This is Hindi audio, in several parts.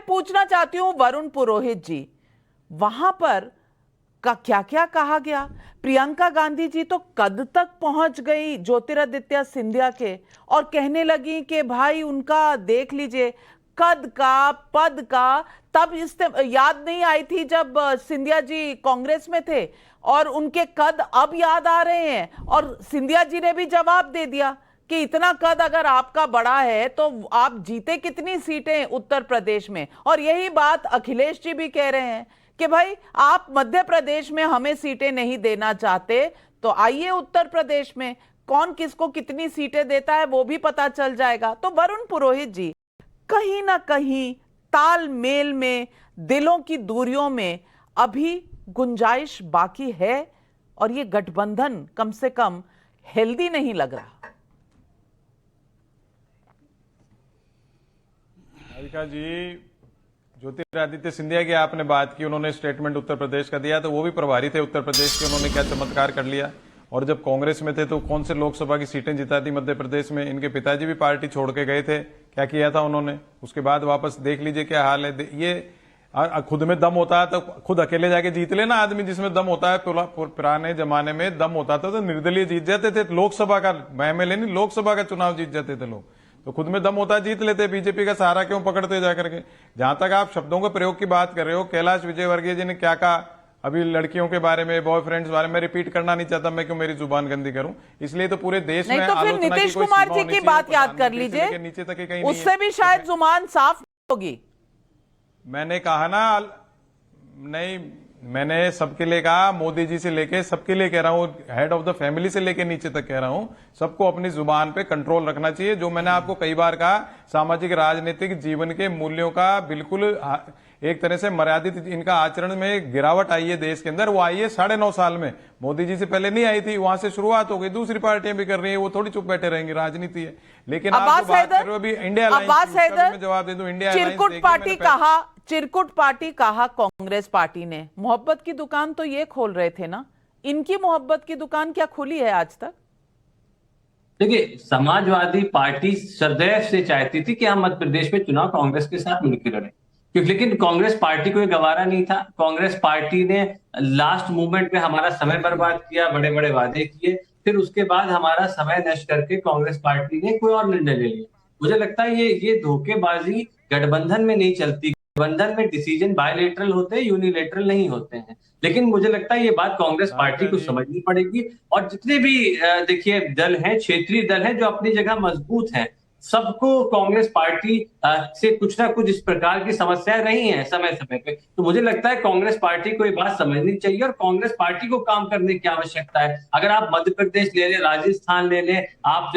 पूछना चाहती हूं वरुण पुरोहित जी, वहां पर का क्या क्या कहा गया? प्रियंका गांधी जी तो कद तक पहुंच गई ज्योतिरादित्य सिंधिया के और कहने लगी कि भाई उनका देख लीजिए कद का पद का। तब इस याद नहीं आई थी जब सिंधिया जी कांग्रेस में थे, और उनके कद अब याद आ रहे हैं। और सिंधिया जी ने भी जवाब दे दिया कि इतना कद अगर आपका बड़ा है तो आप जीते कितनी सीटें उत्तर प्रदेश में। और यही बात अखिलेश जी भी कह रहे हैं कि भाई आप मध्य प्रदेश में हमें सीटें नहीं देना चाहते तो आइए उत्तर प्रदेश में, कौन किसको कितनी सीटें देता है वो भी पता चल जाएगा। तो वरुण पुरोहित जी, कहीं ना कहीं तालमेल में, दिलों की दूरियों में अभी गुंजाइश बाकी है, और ये गठबंधन कम से कम हेल्दी नहीं लग रहा। नाविका जी, ज्योतिरादित्य सिंधिया की आपने बात की, उन्होंने स्टेटमेंट उत्तर प्रदेश का दिया तो वो भी प्रभारी थे उत्तर प्रदेश के, उन्होंने क्या चमत्कार कर लिया। और जब कांग्रेस में थे तो कौन से लोकसभा की सीटें जिता दी मध्य प्रदेश में। इनके पिताजी भी पार्टी छोड़ के गए थे, क्या किया था उन्होंने, उसके बाद वापस देख लीजिए क्या हाल है। ये खुद में दम होता है तो खुद अकेले जाके जीत लेना आदमी, जिसमें दम होता है। पुराने जमाने में दम होता था तो निर्दलीय जीत जाते थे, लोकसभा का, एमएलए नहीं लोकसभा का चुनाव जीत जाते थे लोग। तो खुद में दम होता है जीत लेते। बीजेपी का सहारा क्यों पकड़ते जाकर के। जहां तक आप शब्दों के प्रयोग की बात कर रहे हो, कैलाश विजयवर्गीय जी ने क्या कहा अभी लड़कियों के बारे में, बॉयफ्रेंड्स बारे में, रिपीट करना नहीं चाहता मैं, क्यों मेरी जुबान गंदी करूं। इसलिए तो पूरे देश में तो फिर नीतीश कुमार जी की बात याद कर लीजिए, नीचे तक कहीं उससे भी शायद जुबान साफ होगी। मैंने कहा ना, नहीं मैंने सबके लिए कहा, मोदी जी से लेके सबके लिए कह रहा हूं, हेड ऑफ द फैमिली से लेके नीचे तक कह रहा हूं, सबको अपनी जुबान पे कंट्रोल रखना चाहिए। जो मैंने आपको कई बार कहा, सामाजिक राजनीतिक जीवन के मूल्यों का बिल्कुल एक तरह से मर्यादित इनका आचरण में गिरावट आई है देश के अंदर। वो आई है 9.5 साल में, मोदी जी से पहले नहीं आई थी, वहां से शुरुआत हो गई। दूसरी पार्टियां भी कर रही है, वो थोड़ी चुप बैठे रहेंगी, राजनीति है। लेकिन आप जो बात कर रहे हो अभी इंडिया अलायंस, जवाब दे दूं, इंडिया चिरकुट पार्टी कहा कांग्रेस पार्टी ने, मोहब्बत की दुकान तो ये खोल रहे थे ना, इनकी मोहब्बत की दुकान क्या खुली है आज तक? देखिए, समाजवादी पार्टी सदैव से चाहती थी कि हम मध्य प्रदेश में चुनाव कांग्रेस के साथ मिलकर लड़ें, क्योंकि लेकिन कांग्रेस पार्टी को ये गवारा नहीं था। कांग्रेस पार्टी ने लास्ट मूवमेंट में हमारा समय बर्बाद किया, बड़े बड़े वादे किए, फिर उसके बाद हमारा समय नष्ट करके कांग्रेस पार्टी ने कोई और निर्णय ले लिया। मुझे लगता है ये धोखेबाजी गठबंधन में नहीं चलती। गठबंधन में डिसीजन बायलेटरल होते हैं, यूनिलेटरल नहीं होते हैं। लेकिन मुझे लगता है ये बात कांग्रेस पार्टी को समझनी पड़ेगी। और जितने भी देखिए दल हैं, क्षेत्रीय दल हैं जो अपनी जगह मजबूत हैं, सबको कांग्रेस पार्टी से कुछ ना कुछ इस प्रकार की समस्याएं रही हैं समय समय पे। तो मुझे लगता है कांग्रेस पार्टी को ये बात समझनी चाहिए और कांग्रेस पार्टी को काम करने की आवश्यकता है। अगर आप मध्य प्रदेश ले लें, राजस्थान ले लें, आप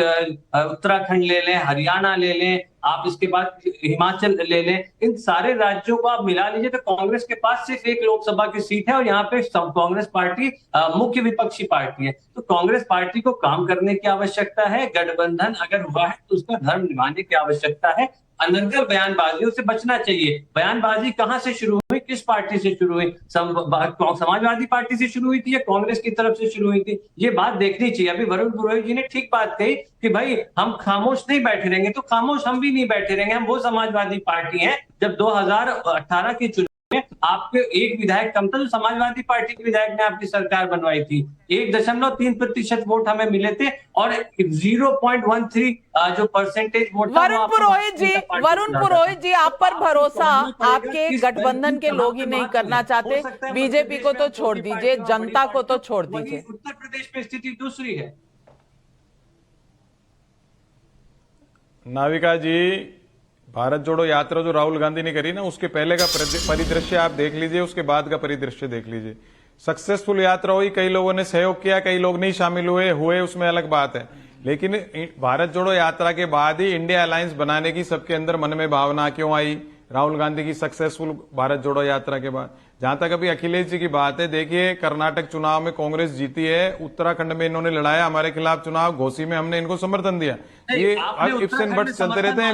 उत्तराखंड ले लें, हरियाणा ले लें, आप इसके बाद हिमाचल ले लें, इन सारे राज्यों को आप मिला लीजिए तो कांग्रेस के पास सिर्फ एक लोकसभा की सीट है और यहाँ पे कांग्रेस पार्टी मुख्य विपक्षी पार्टी है। तो कांग्रेस पार्टी को काम करने की आवश्यकता है। गठबंधन अगर हुआ है तो उसका धर्म निभाने की आवश्यकता है। अनर्गल बयानबाजियों से बचना चाहिए। बयानबाजी कहां से शुरू हुई, किस पार्टी से शुरू हुई? समाजवादी पार्टी से शुरू हुई थी या कांग्रेस की तरफ से शुरू हुई थी? ये बात देखनी चाहिए। अभी वरुण पुरोहित जी ने ठीक बात कही कि भाई हम खामोश नहीं बैठे रहेंगे, तो खामोश हम भी नहीं बैठे रहेंगे। हम वो समाजवादी पार्टी हैं, जब 2018 के चुनाव में आपके एक विधायक कम था, जो समाजवादी पार्टी के विधायक ने आपकी सरकार बनवाई थी। 1.3% वोट हमें मिले थे और 0.13 जो परसेंटेज वोट। वरुण पुरोहित जी, आप पर भरोसा आपके गठबंधन के लोग ही नहीं करना चाहते। बीजेपी को तो छोड़ दीजिए, जनता को तो छोड़ दीजिए। उत्तर प्रदेश में स्थिति दूसरी है। नाविका जी, भारत जोड़ो यात्रा जो राहुल गांधी ने करी ना, उसके पहले का परिदृश्य आप देख लीजिए, उसके बाद का परिदृश्य देख लीजिए। सक्सेसफुल यात्रा हुई, कई लोगों ने सहयोग किया, कई लोग नहीं शामिल हुए उसमें अलग बात है। लेकिन भारत जोड़ो यात्रा के बाद ही इंडिया अलायंस बनाने की सबके अंदर मन में भावना क्यों आई? राहुल गांधी की सक्सेसफुल भारत जोड़ो यात्रा के बाद। जहां तक अभी अखिलेश जी की बात है, देखिए कर्नाटक चुनाव में कांग्रेस जीती है, उत्तराखंड में इन्होंने लड़ाया हमारे खिलाफ चुनाव, घोसी में हमने इनको समर्थन दिया। ये इफ्स एंड बट्स चलते रहते हैं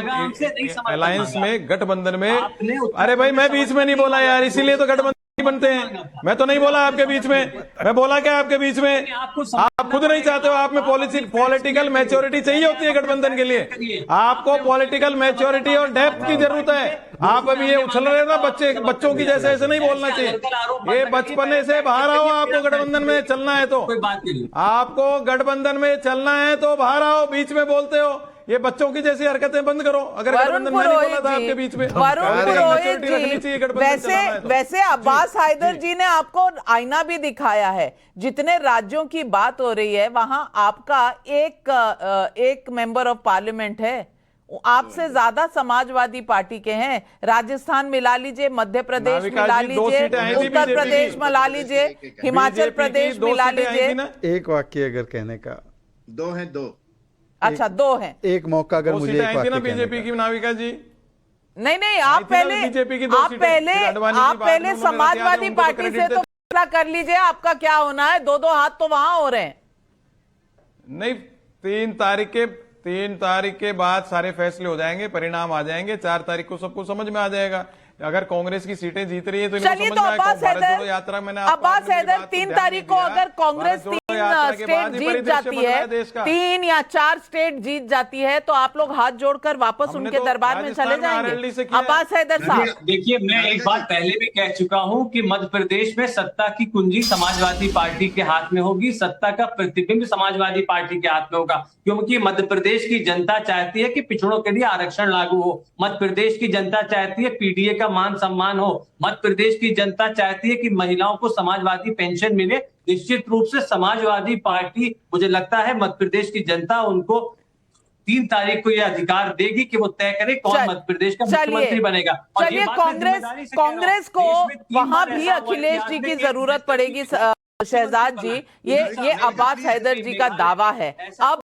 अलायंस में, गठबंधन में। अरे भाई मैं बीच में नहीं बोला यार, इसीलिए तो गठबंधन की बनते हैं। मैं तो नहीं बोला आपके बीच में, मैं बोला क्या आपके बीच में? आप खुद नहीं चाहते हो, आप में पॉलिटिकल मैच्योरिटी चाहिए होती है गठबंधन के लिए। आपको पॉलिटिकल मैच्योरिटी और डेप्थ की जरूरत है। आप अभी ये उछल रहे हो ना बच्चों की जैसे, ऐसे नहीं बोलना चाहिए। ये बचपने से बाहर आओ, आपको गठबंधन में चलना है तो, कोई बात नहीं, आपको गठबंधन में चलना है तो बाहर आओ, बीच में बोलते हो। ये बच्चों की जैसी हरकतें बंद करो। अगर गठबंधन में नहीं बोला था आपके बीच में, वरुण पुरोहित जी, वैसे अब्बास हैदर जी ने आपको आईना भी दिखाया है। जितने राज्यों की बात हो रही है वहां आपका एक मेंबर ऑफ पार्लियामेंट है, आपसे ज्यादा समाजवादी पार्टी के हैं। राजस्थान मिला लीजिए, मध्य प्रदेश मिला लीजिए, उत्तर प्रदेश मिला लीजिए, हिमाचल प्रदेश मिला लीजिए। एक वाक्य अगर कहने का, दो हैं, दो। अच्छा, दो हैं। एक मौका अगर मुझे एक वाक्य कहने बीजेपी की नाविका जी, नहीं, आप पहले समाजवादी पार्टी से तो फैसला कर लीजिए, आपका क्या होना है। दो हाथ तो वहां हो रहे हैं। नहीं, 3 तारीख के बाद सारे फैसले हो जाएंगे, परिणाम आ जाएंगे। 4 तारीख को सबको समझ में आ जाएगा। अगर कांग्रेस की सीटें जीत रही है तो चलिए, तो अब्बास हैदर 3 तारीख को अगर कांग्रेस 3 स्टेट जीत जाती है, 3 या 4 स्टेट जीत जाती है, तो आप लोग हाथ जोड़कर वापस उनके दरबार में चले जाएंगे। अब्बास हैदर साहब, देखिए, मैं एक बात पहले भी कह चुका हूं कि मध्य प्रदेश में सत्ता की कुंजी समाजवादी पार्टी के हाथ में होगी, सत्ता का प्रतिबिंब समाजवादी पार्टी के हाथ में होगा, क्योंकि मध्य प्रदेश की जनता चाहती है कि पिछड़ों के लिए आरक्षण लागू हो। मध्य प्रदेश की जनता चाहती है पीडीए का मान सम्मान हो। मध्य प्रदेश की जनता चाहती है कि महिलाओं को समाजवादी पेंशन मिले। निश्चित रूप से समाजवादी पार्टी, मुझे लगता है मध्य प्रदेश की जनता उनको 3 तारीख को यह अधिकार देगी कि वो तय करे कौन मध्य प्रदेश का मुख्यमंत्री बनेगा। चलिए, कांग्रेस को वहां भी अखिलेश जी की जरूरत पड़ेगी। शहजाद जी, ये अब्बास हैदर जी का दावा है। अब